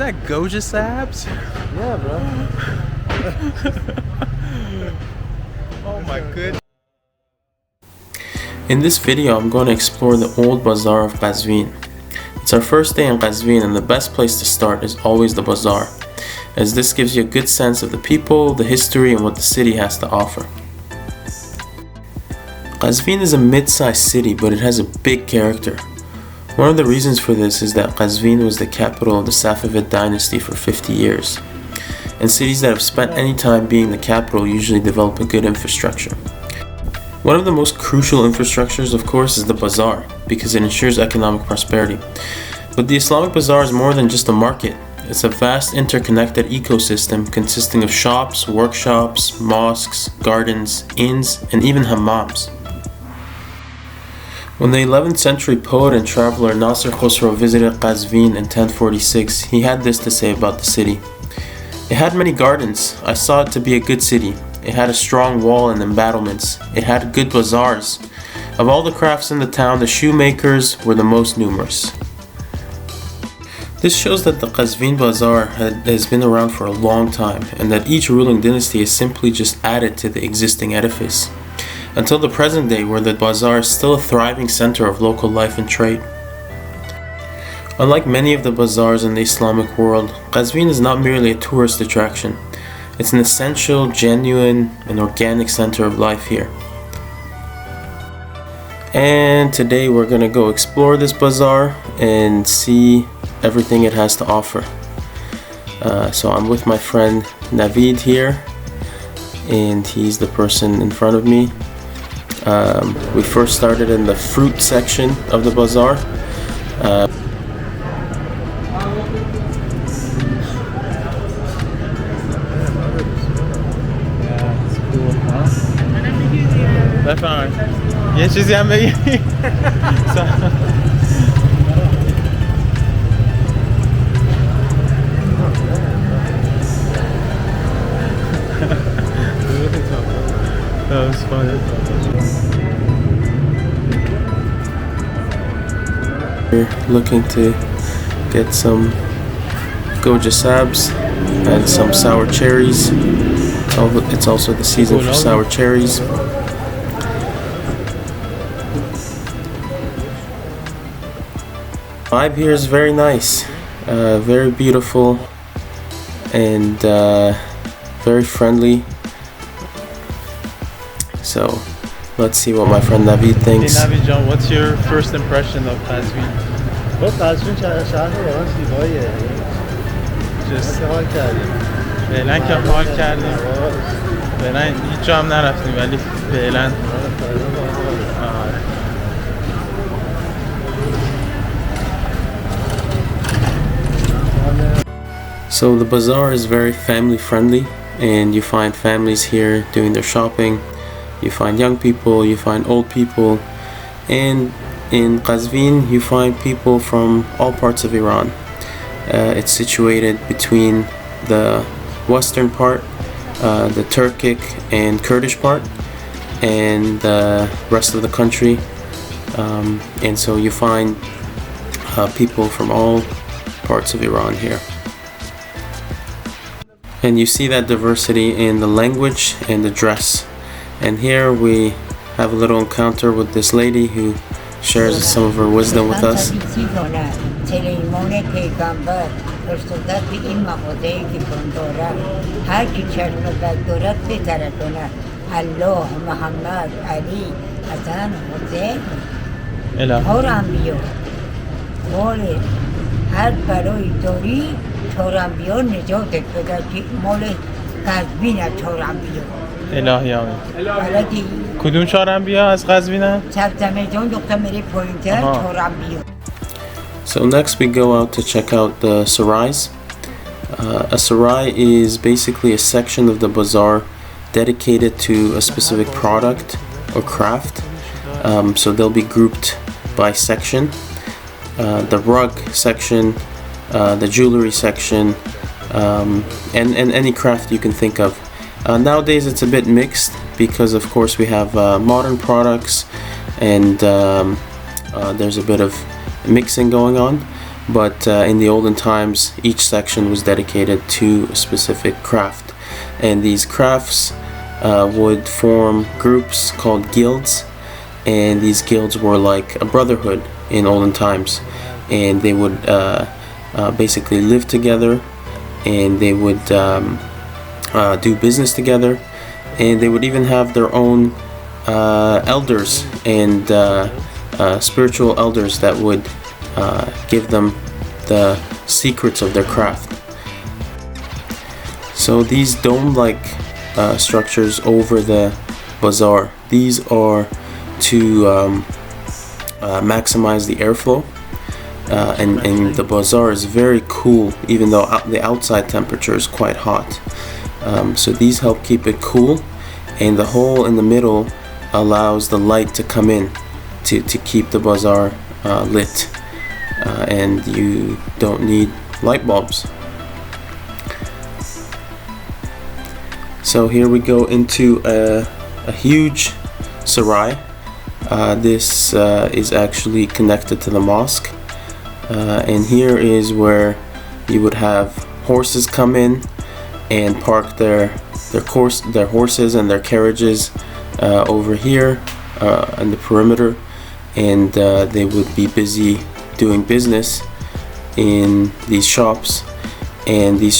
that Goja abs? Yeah, bro. Oh my goodness. In this video, I'm going to explore the old bazaar of Qazvin. It's our first day in Qazvin, and the best place to start is always the bazaar, as this gives you a good sense of the people, the history, and what the city has to offer. Qazvin is a mid-sized city, but it has a big character. One of the reasons for this is that Qazvin was the capital of the Safavid dynasty for 50 years, and cities that have spent any time being the capital usually develop a good infrastructure. One of the most crucial infrastructures, of course, is the bazaar, because it ensures economic prosperity. But the Islamic Bazaar is more than just a market. It's a vast interconnected ecosystem consisting of shops, workshops, mosques, gardens, inns, and even hammams. When the 11th century poet and traveler Nasir Khosrow visited Qazvin in 1046, he had this to say about the city. It had many gardens. I saw it to be a good city. It had a strong wall and embattlements. It had good bazaars. Of all the crafts in the town, the shoemakers were the most numerous. This shows that the Qazvin Bazaar has been around for a long time, and that each ruling dynasty has simply just added to the existing edifice, until the present day, where the bazaar is still a thriving center of local life and trade. Unlike many of the bazaars in the Islamic world, Qazvin is not merely a tourist attraction. It's an essential, genuine, and organic center of life here. And today we're gonna go explore this bazaar and see everything it has to offer. So I'm with my friend Navid here, and he's the person in front of me. We first started in the fruit section of the bazaar. بفرمایید یه چیزی هم بگی That was funny. We're looking to get some Goja sabs and some sour cherries. It's also the season for sour cherries. Vibe here is very nice, very beautiful, and very friendly. So let's see what my friend Navid thinks. Hey Navid John, what's your first impression of Qazvin? قزوین شهر واقعا زیباییه. فعلا که حال کردیم. فعلا هیچ جا هم نرفتیم ولی فعلا So the bazaar is very family friendly, and you find families here doing their shopping. You find young people, you find old people, and in Qazvin you find people from all parts of Iran. It's situated between the western part, the Turkic and Kurdish part, and the rest of the country, and so you find people from all parts of Iran here. And you see that diversity in the language and the dress. And here we have a little encounter with this lady who shares some of her wisdom with us. الهی آمین. کدوم چهار انبیا از قزوینن؟ So next we go out to check out the serays. A seray is basically a section of the bazaar dedicated to a specific product or craft. So they'll be grouped by section. The rug section, the jewelry section, and any craft you can think of. Nowadays it's a bit mixed because of course we have modern products and there's a bit of mixing going on, but in the olden times each section was dedicated to a specific craft, and these crafts would form groups called guilds, and these guilds were like a brotherhood in olden times, and they would basically live together, and they would do business together, and they would even have their own elders and spiritual elders that would give them the secrets of their craft. So these dome-like structures over the bazaar, these are to maximize the airflow, and the bazaar is very cool even though the outside temperature is quite hot. So these help keep it cool, and the hole in the middle allows the light to come in to keep the bazaar lit, and you don't need light bulbs. So here we go into a huge serai. This is actually connected to the mosque, and here is where you would have horses come in and park their horses and their carriages over here on the perimeter, and they would be busy doing business in these shops, and these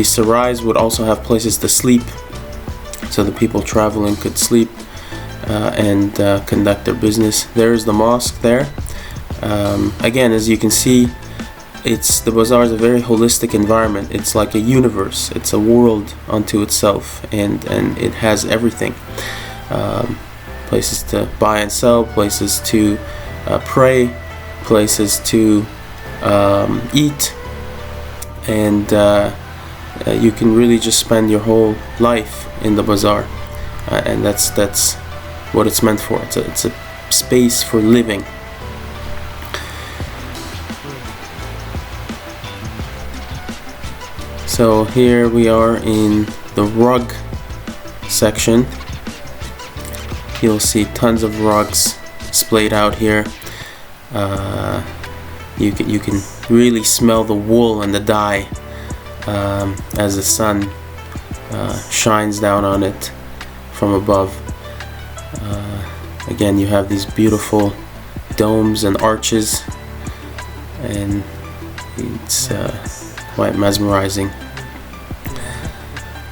serays would also have places to sleep, so the people traveling could sleep and conduct their business. There's the mosque there. Again, as you can see, the bazaar is a very holistic environment. It's like a universe. It's a world unto itself, and it has everything. Places to buy and sell, places to pray, places to eat, and you can really just spend your whole life in the bazaar, and that's what it's meant for. It's a space for living. So here we are in the rug section. You'll see tons of rugs splayed out here. You can really smell the wool and the dye as the sun shines down on it from above. Again, you have these beautiful domes and arches, and it's quite mesmerizing.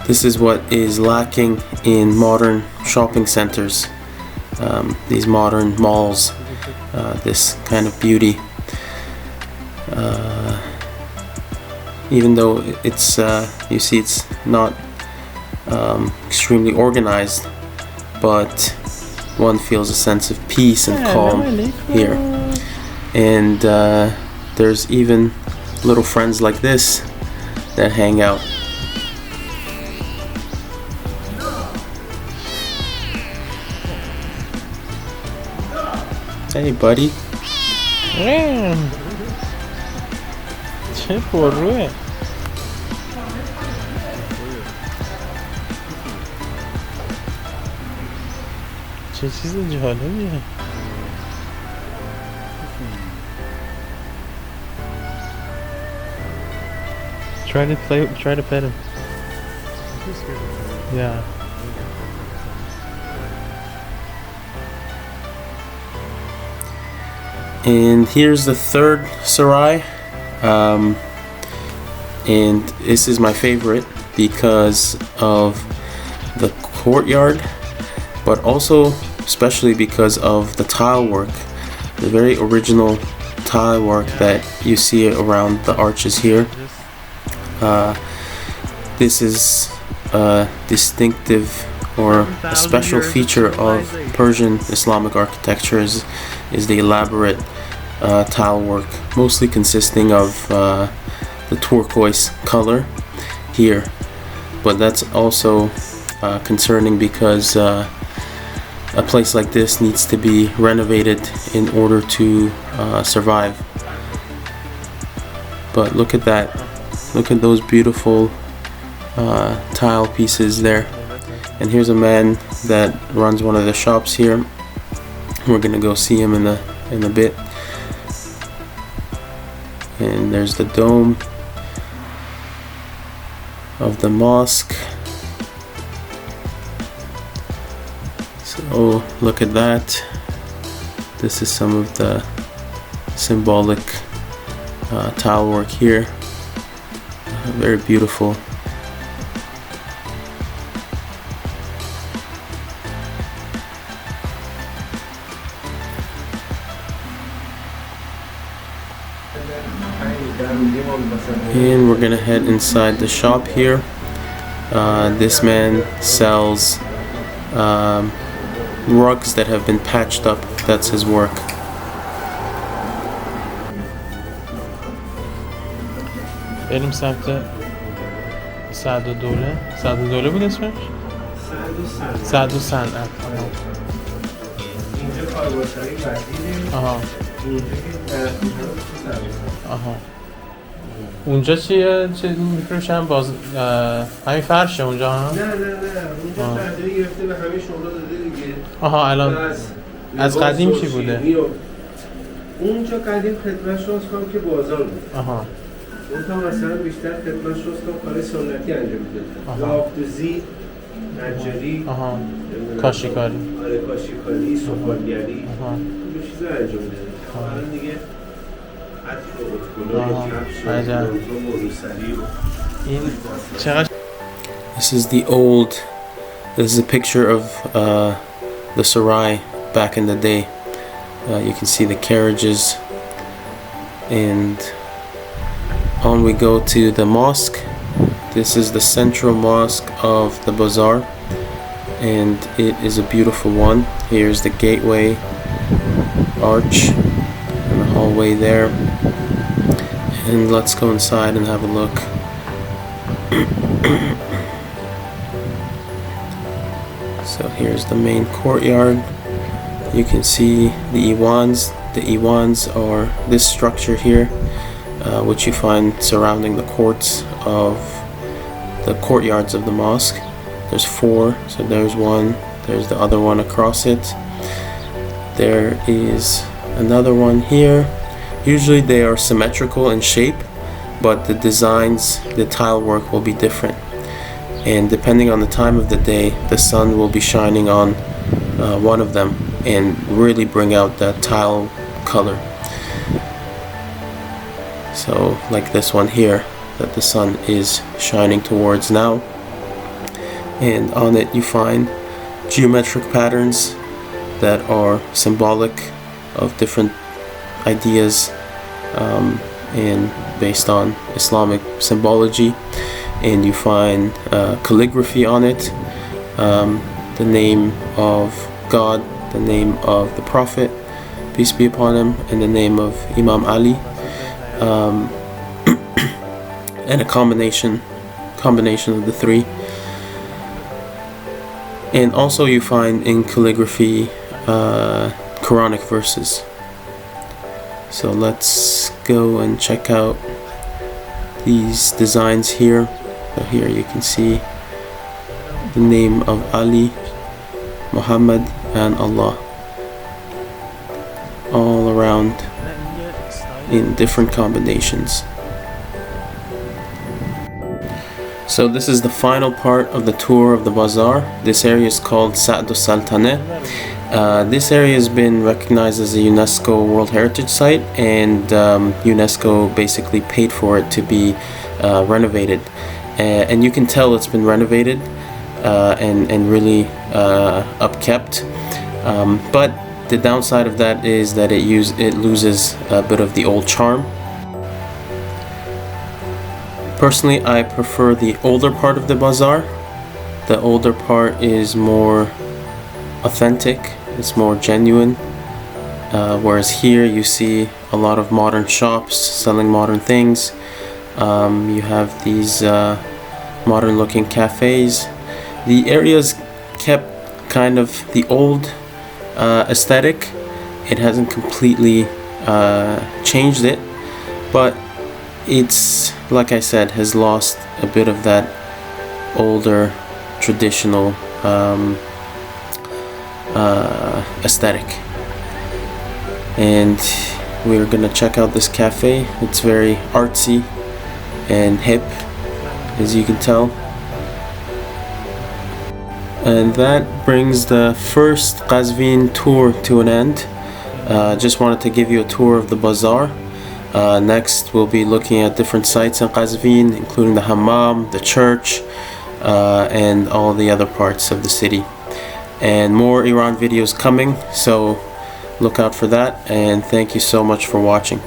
This is what is lacking in modern shopping centers, these modern malls, this kind of beauty. Even though it's, you see, it's not extremely organized, but one feels a sense of peace and calm here. And there's even little friends like this that hang out. Hey buddy. چه پروه. چه چیز جالبیه. Try to pet him. Yeah. And here's the third serai, and this is my favorite because of the courtyard, but also especially because of the tile work, the very original tile work that you see around the arches here. This is a distinctive or a special feature of Persian Islamic architecture is the elaborate tile work, mostly consisting of the turquoise color here, but that's also concerning because a place like this needs to be renovated in order to survive. But look at that, look at those beautiful tile pieces there. And here's a man that runs one of the shops here. We're gonna go see him in a bit. and there's the dome of the mosque. So look at that. This is some of the symbolic tile work here. Very beautiful. And we're gonna head inside the shop here. This man sells rugs that have been patched up. That's his work. بریم سمت سعد و دوله. سعد و دوله بود اسمش؟ سعد و صنعت. اینجا کارگاه‌های بعدی. آها. اونجا که آها. اونجا چیه؟ چه میفروشن؟ باز همین فرشه اونجا ها؟ نه اونجا تغییر گرفته به همه شغلا داده دیگه. آها الان از قدیم چی بوده؟ اونجا قدیم خدمت شاست کنم که بازار بود. آها. اون تا مثلا بیشتر خدمت شاست کنم کار سنتی انجام میداد. لافتوزی، نجاری، کاشیکاری. آره کاشیکاری، سفالگری. یه چیزا انجام میداد. الان دیگه This is a picture of the saray back in the day. You can see the carriages, and on we go to the mosque. This is the central mosque of the bazaar, and it is a beautiful one. Here's the gateway arch and the hallway there, and let's go inside and have a look. So here's the main courtyard. You can see the iwans. The iwans are this structure here, which you find surrounding the courts of the courtyards of the mosque. There's 4, so there's one, there's the other one across it. There is another one here. Usually they are symmetrical in shape, but the designs, the tile work will be different. And depending on the time of the day, the sun will be shining on one of them and really bring out that tile color. So like this one here that the sun is shining towards now, and on it you find geometric patterns that are symbolic of different ideas and based on Islamic symbology, and you find calligraphy on it, the name of God, the name of the Prophet, peace be upon him, and the name of Imam Ali, and a combination of the 3. And also you find in calligraphy Quranic verses. So let's go and check out these designs here. So here you can see the name of Ali, Muhammad, and Allah all around in different combinations. So this is the final part of the tour of the bazaar. This area is called Sa'd al-Saltaneh. This area has been recognized as a UNESCO World Heritage Site, and UNESCO basically paid for it to be renovated. And you can tell it's been renovated and really upkept. But the downside of that is that it loses a bit of the old charm. Personally, I prefer the older part of the bazaar. The older part is more authentic, it's more genuine, whereas here you see a lot of modern shops selling modern things. You have these modern looking cafes. The area's kept kind of the old aesthetic. It hasn't completely changed it, but it's, like I said, has lost a bit of that older traditional aesthetic. And we're gonna check out this cafe. It's very artsy and hip, as you can tell. And that brings the first Qazvin tour to an end. Just wanted to give you a tour of the bazaar. Next we'll be looking at different sites in Qazvin, including the hammam, the church, and all the other parts of the city. And more Iran videos coming, so look out for that, and thank you so much for watching.